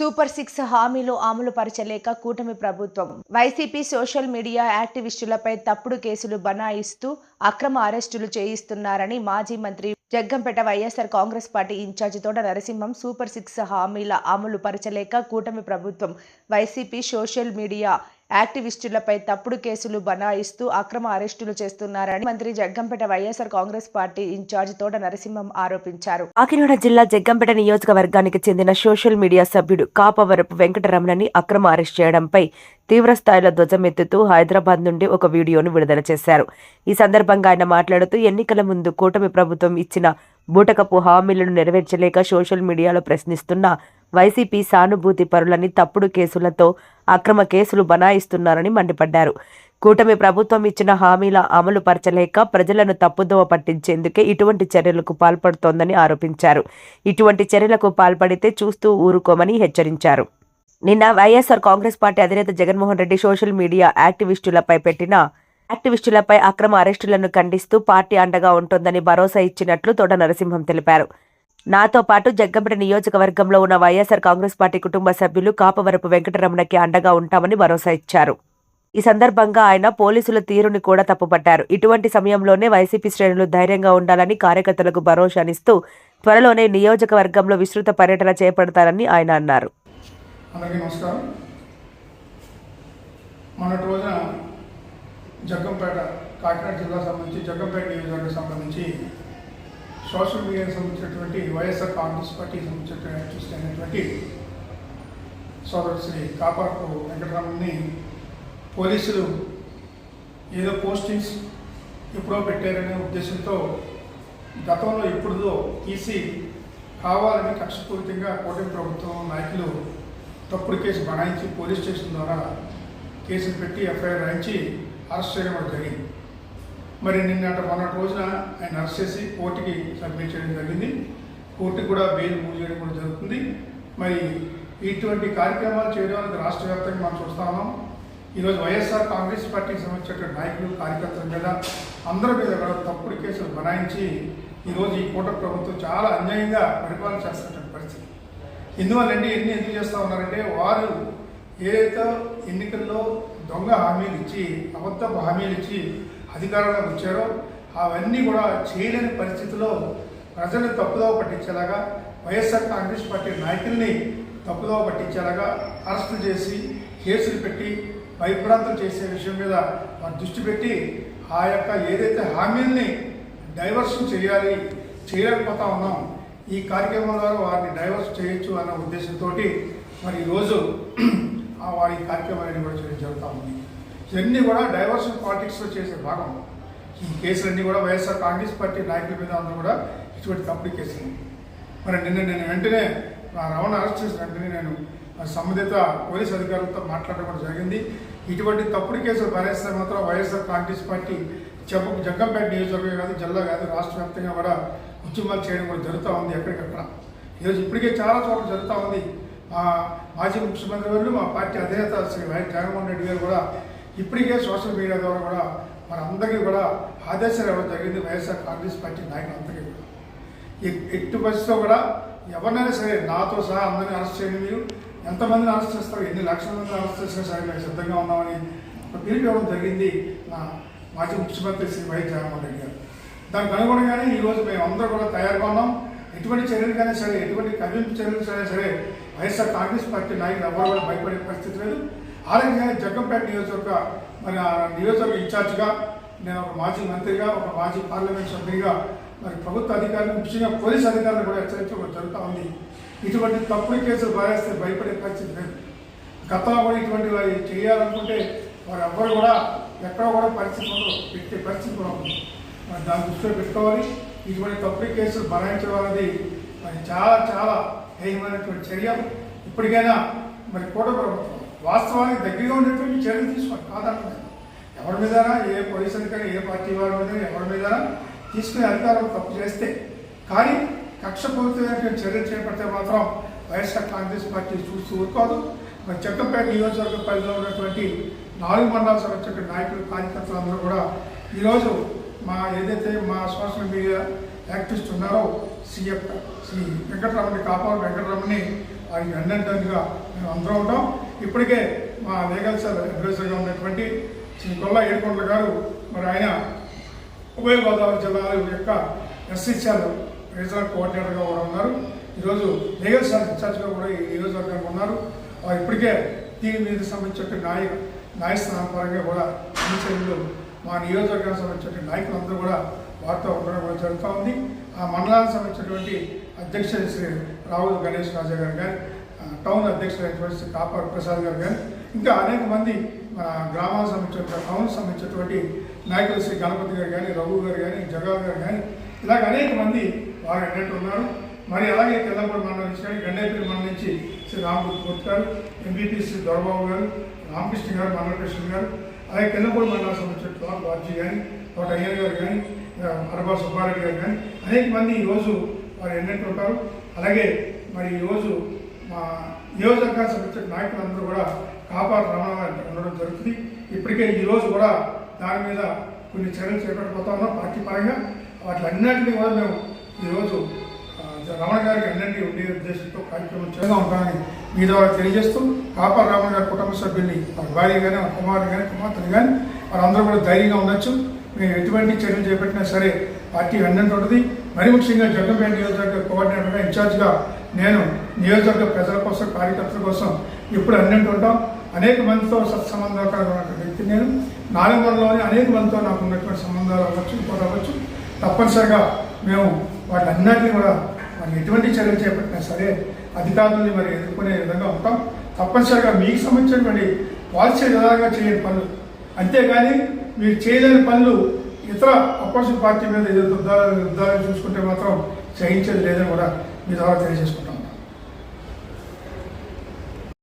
Super 6 హామీలు అమలు పరచలేక కూటమి ప్రభుత్వం వైసీపీ సోషల్ మీడియా యాక్టివిస్టులపై తప్పుడు కేసులు బనాయిస్తూ అక్రమ అరెస్టులు చేయిస్తున్నారని మాజీ మంత్రి జగ్గంపేట వైఎస్ఆర్ కాంగ్రెస్ పార్టీ ఇన్ఛార్జి తోట నరసింహం సూపర్ 6 హామీల అమలు పరచలేక కూటమి ప్రభుత్వం వైసీపీ సోషల్ మీడియా యాక్టివిస్టులపై తప్పుడు కేసులు బనాయిస్తూ అక్రమ అరెస్టులు చేస్తున్నారని మంత్రి జగ్గంపేట వైఎస్ఆర్ కాంగ్రెస్ పార్టీ ఇన్ఛార్జి తోట నరసింహం ఆరోపించారు. కాకినాడ జిల్లా జగ్గంపేట నియోజకవర్గానికి చెందిన సోషల్ మీడియా సభ్యుడు కాపవరపు వెంకటరమణని అక్రమ అరెస్ట్ చేయడంపై తీవ్రస్థాయిలో ధ్వజమెత్తుతూ హైదరాబాద్ నుండి ఒక వీడియోను విడుదల చేశారు. ఈ సందర్భంగా ఆయన మాట్లాడుతూ ఎన్నికల ముందు కూటమి ప్రభుత్వం ఇచ్చిన బూటకపు హామీలను నెరవేర్చలేక సోషల్ మీడియాలో ప్రశ్నిస్తున్న వైసీపీ సానుభూతి పరులని తప్పుడు కేసులతో అక్రమ కేసులు బనాయిస్తున్నారని మండిపడ్డారు. కూటమి ప్రభుత్వం ఇచ్చిన హామీల అమలు పరచలేక ప్రజలను తప్పుదోవ పట్టించేందుకే ఇటువంటి చర్యలకు పాల్పడుతోందని ఆరోపించారు. ఇటువంటి చర్యలకు పాల్పడితే చూస్తూ ఊరుకోమని హెచ్చరించారు. నిన్న వైఎస్ఆర్ కాంగ్రెస్ పార్టీ అధినేత జగన్మోహన్ రెడ్డి సోషల్ మీడియా యాక్టివిస్టులపై అక్రమ అరెస్టులను ఖండిస్తూ పార్టీ అండగా ఉంటుందని భరోసా ఇచ్చినట్లు తోట నరసింహం తెలిపారు. నాతో పాటు జగ్గంపేట నియోజకవర్గంలో ఉన్న వైఎస్ఆర్ కాంగ్రెస్ పార్టీ కుటుంబ సభ్యులు కాపవరపు వెంకటరమణకి అండగా ఉంటామని భరోసా ఇచ్చారు. ఈ సందర్భంగా ఆయన పోలీసుల తీరుని కూడా తప్పుపట్టారు. ఇటువంటి సమయంలోనే వైసీపీ శ్రేణులు ధైర్యంగా ఉండాలని కార్యకర్తలకు భరోసానిస్తూ త్వరలోనే నియోజకవర్గంలో విస్తృత పర్యటన చేపడతారని ఆయన అన్నారు. జగ్గంపేట కాకినాడ జిల్లా సంబంధించి జగ్గంపేట నియోజకవర్గం సంబంధించి సోషల్ మీడియాకి సంబంధించినటువంటి వైఎస్ఆర్ కాంగ్రెస్ పార్టీకి సంబంధించినటువంటి సోదరు శ్రీ కాపవరపు వెంకటరమణని పోలీసులు ఏదో పోస్టింగ్స్ ఎప్పుడో పెట్టారనే ఉద్దేశంతో గతంలో ఎప్పుడుదో తీసి కావాలని కక్షపూరితంగా కూటమి ప్రభుత్వం నాయకులు తప్పుడు కేసు బనాయించి పోలీస్ స్టేషన్ ద్వారా కేసులు పెట్టి ఎఫ్ఐఆర్ రాయించి అరెస్ట్ చేయడం జరిగింది. మరి మొన్నటి రోజున ఆయన అరెస్ట్ చేసి కోర్టుకి సబ్మిట్ చేయడం జరిగింది. కోర్టుకు కూడా బెయిల్ మూవ్ చేయడం కూడా జరుగుతుంది. మరి ఇటువంటి కార్యక్రమాలు చేయడానికి రాష్ట్ర వ్యాప్తంగా మనం చూస్తా ఉన్నాం. ఈరోజు వైఎస్ఆర్ కాంగ్రెస్ పార్టీకి సంబంధించిన నాయకులు కార్యకర్తల మీద అందరి మీద కూడా తప్పుడు కేసులు బనాయించి ఈరోజు ఈ కూటమి ప్రభుత్వం చాలా అన్యాయంగా పరిపాలన చేస్తున్నటువంటి పరిస్థితి. ఎందువల్లండి ఎందుకు చేస్తూ ఉన్నారంటే వారు ఏదైతే ఎన్నికల్లో దొంగ హామీలు ఇచ్చి అబద్ధపు హామీలు ఇచ్చి అధికారంలో వచ్చారో అవన్నీ కూడా చేయలేని పరిస్థితిలో ప్రజల్ని తప్పుదోవ పట్టించేలాగా వైఎస్ఆర్ కాంగ్రెస్ పార్టీ నాయకుల్ని తప్పుదోవ పట్టించేలాగా అరెస్టులు చేసి కేసులు పెట్టి భయభ్రాంతులు చేసే విషయం మీద వారు దృష్టి పెట్టి ఆ యొక్క ఏదైతే హామీల్ని డైవర్షన్ చేయలేకపోతా ఉన్నాం, ఈ కార్యక్రమం ద్వారా వారిని డైవర్స్ చేయొచ్చు అన్న ఉద్దేశంతో మరి ఈరోజు వారి కార్యక్రమాన్ని కూడా చేయడం జరుగుతూ ఉంది. ఇవన్నీ కూడా డైవర్షన్ పాలిటిక్స్లో చేసే భాగం. ఈ కేసులన్నీ కూడా వైఎస్ఆర్ కాంగ్రెస్ పార్టీ నాయకుల మీద అందరూ కూడా ఇటువంటి తప్పుడు కేసులు. మరి నేను వెంటనే రమణ అరెస్ట్ చేసిన వెంటనే నేను సంబంధిత పోలీస్ అధికారులతో మాట్లాడడం కూడా జరిగింది. ఇటువంటి తప్పుడు కేసులు భరేస్తే మాత్రం వైఎస్ఆర్ కాంగ్రెస్ పార్టీ జగ్గంపేట నియోజకవర్గం కాదు, జిల్లా కాదు, రాష్ట్ర వ్యాప్తంగా కూడా ఉద్యమాలు చేయడం కూడా జరుగుతూ ఉంది. ఎక్కడికక్కడ ఈరోజు ఇప్పటికే చాలా చోట్ల జరుగుతూ ఉంది. మాజీ ముఖ్యమంత్రి గారు, మా పార్టీ అధినేత శ్రీ వైఎస్ జగన్మోహన్ రెడ్డి గారు కూడా ఇప్పటికే సోషల్ మీడియా ద్వారా కూడా మనందరికీ కూడా ఆదేశాలు ఇవ్వడం జరిగింది. వైఎస్ఆర్ కాంగ్రెస్ పార్టీ నాయకులందరికీ కూడా ఎట్టి పరిస్థితిలో కూడా ఎవరినైనా సరే నాతో సహా అందరినీ అరెస్ట్ చేయండి, మీరు ఎంతమందిని అరెస్ట్ చేస్తారు, ఎన్ని లక్షల మందిని అరెస్ట్ చేసినా సరే మేము సిద్ధంగా ఉన్నామని ఒక పిలుపు ఇవ్వడం జరిగింది నా మాజీ ముఖ్యమంత్రి శ్రీ వైఎస్ జగన్మోహన్ రెడ్డి గారు. దానికి అనుగుణంగానే ఈరోజు మేము అందరూ కూడా తయారుగా ఉన్నాం. ఎటువంటి చర్యలకైనా సరే, ఎటువంటి కవింపు చర్యలకైనా సరే వైఎస్ఆర్ కాంగ్రెస్ పార్టీ నాయకులు ఎవరు కూడా భయపడే పరిస్థితి లేదు. అలాగే జగ్గంపేట నియోజకవర్గ ఇన్ఛార్జిగా నేను ఒక మాజీ మంత్రిగా, ఒక మాజీ పార్లమెంట్ సభ్యునిగా మరి ప్రభుత్వ అధికారులు, ముఖ్యంగా పోలీస్ అధికారులు కూడా హెచ్చరించడం జరుగుతూ ఉంది. ఇటువంటి తప్పుడు కేసులు భరేస్తే భయపడే పరిస్థితి లేదు. గతంలో కూడా ఇటువంటి వారు చేయాలనుకుంటే వారు ఎవ్వరు కూడా ఎక్కడో కూడా పెట్టే పరిస్థితి కూడా ఉంది. మరి దాన్ని దృష్టిలో పెట్టుకోవాలి. ఇటువంటి తప్పుడు కేసులు బనాయించడం అనేది మరి చాలా చాలా హేయమైనటువంటి చర్య. ఇప్పటికైనా మరి కూటమి ప్రభుత్వం వాస్తవానికి దగ్గరగా ఉండేటువంటి చర్యలు తీసుకోవాలి. కాదంటున్నాను, ఎవరి మీద ఏ పోలీస్ అధికారి, ఏ పార్టీ వారి మీద ఎవరి మీద తీసుకునే అధికారం తప్పు చేస్తే కానీ కక్షపూరితమైనటువంటి చర్యలు చేపడితే మాత్రం వైఎస్ఆర్ కాంగ్రెస్ పార్టీ చూస్తూ ఊరుకోదు. మరి జగ్గంపేట నియోజకవర్గ పరిధిలో ఉన్నటువంటి 4 మండలాల సంబంధించిన నాయకులు, కార్యకర్తలు అందరూ కూడా ఈరోజు ఏదైతే మా సోషల్ మీడియా యాక్టివిస్ట్ ఉన్నారో శ్రీ వెంకటరమణని కాపవరపు వెంకటరమణని వారికి వెన్నంటగా మేము అందరం ఉంటాం. ఇప్పటికే మా లీగల్ సెల్ అడ్వైజర్గా ఉన్నటువంటి శ్రీ కొల్లా ఏడుకొండల గారు మరి ఆయన ఉభయ గోదావరి జిల్లాల యొక్క ఎస్సీసీఎల్ రీజనల్ కోఆర్డినేటర్గా కూడా ఉన్నారు. ఈరోజు లీగల్ సెల్ ఇన్ఛార్జ్గా కూడా ఈ నియోజకవర్గానికి ఉన్నారు. వారు ఇప్పటికే దీని మీద సంబంధించిన న్యాయస్థానం పరంగా కూడా ఈ చర్యలు మా నియోజకవర్గానికి సంబంధించిన నాయకులందరూ కూడా వారితో ఉండడం కూడా జరుగుతూ ఉంది. ఆ మండలానికి సంబంధించినటువంటి అధ్యక్షుడు శ్రీ రావుల గణేష్ రాజా గారు కానీ, టౌన్ అధ్యక్షుడైనటువంటి శ్రీ కాపాడు ప్రసాద్ గారు కానీ, ఇంకా అనేక మంది మన గ్రామాలకు సంబంధించిన టౌన్ సంబంధించినటువంటి నాయకులు శ్రీ గణపతి గారు కానీ, రఘు గారు కానీ, జగాల్ గారు కానీ, ఇలాగ అనేక మంది వారు అన్నట్టు ఉన్నారు. మరి అలాగే తెల్లంపూడి మండలం నుంచి కానీ గండేపల్లి మండలం నుంచి శ్రీ రామగుర్తి గారు, ఎంపీపీ శ్రీ దొరబాబు గారు, రామకృష్ణ గారు, మండలకృష్ణ గారు, అలాగే తెల్లంపూడి మండలం సంబంధించిన తోట బాబ్జీ కానీ, తోట అయ్యర్ గారు కానీ, అరబా సుబ్బారెడ్డి గారు కానీ అనేక మంది ఈరోజు వారు ఎన్నట్టు ఉంటారు. అలాగే మరి ఈరోజు మా నియోజకవర్గానికి సంబంధించిన నాయకులందరూ కూడా కాపాడు రమణ ఉండడం జరుగుతుంది. ఇప్పటికే ఈరోజు కూడా దాని మీద కొన్ని చర్యలు చేపట్టబోతా ఉన్నాం పార్టీ పరంగా. వాటిలన్నింటినీ కూడా మేము ఈరోజు రమణ గారికి అన్నింటి ఉండే ఉద్దేశంతో కార్యక్రమం చేస్తూ ఉంటామని మీ ద్వారా తెలియజేస్తూ కాపాడు రమణ గారి కుటుంబ సభ్యుల్ని భార్య కానీ, కుమారుని కానీ, కుమార్తెలు కానీ వారందరూ కూడా ధైర్యంగా ఉండొచ్చు. మేము ఎటువంటి చర్యలు చేపట్టినా సరే పార్టీ వెన్నంటి ఉంటుంది. మరి ముఖ్యంగా జగ్గంపేట నియోజకవర్గ కోఆర్డినేటర్గా ఇన్ఛార్జ్గా నేను నియోజకవర్గ ప్రజల కోసం, కార్యకర్తల కోసం ఎప్పుడు అన్నింటి ఉంటాం. అనేక మందితో సత్సంబంధాలు ఉన్నటువంటి వ్యక్తి నేను. నాలుగులోని అనేక మందితో నాకు ఉన్నటువంటి సంబంధాలు అవ్వచ్చు, ఇంకోటి అవ్వచ్చు. తప్పనిసరిగా మేము వాటిలన్నింటినీ కూడా మరి ఎటువంటి చర్యలు చేపట్టినా సరే అధికారులని మరి ఎదుర్కొనే విధంగా ఉంటాం. తప్పనిసరిగా మీకు సంబంధించినటువంటి పాలసీ విధానంగా చేయని పనులు, అంతేగాని మీరు చేయలేని పనులు ఇతర అపోజిషన్ పార్టీ మీద ఏదో యుద్ధాలు చూసుకుంటే మాత్రం సహించేది లేదని కూడా మీ ద్వారా తెలియజేసుకుంటాం.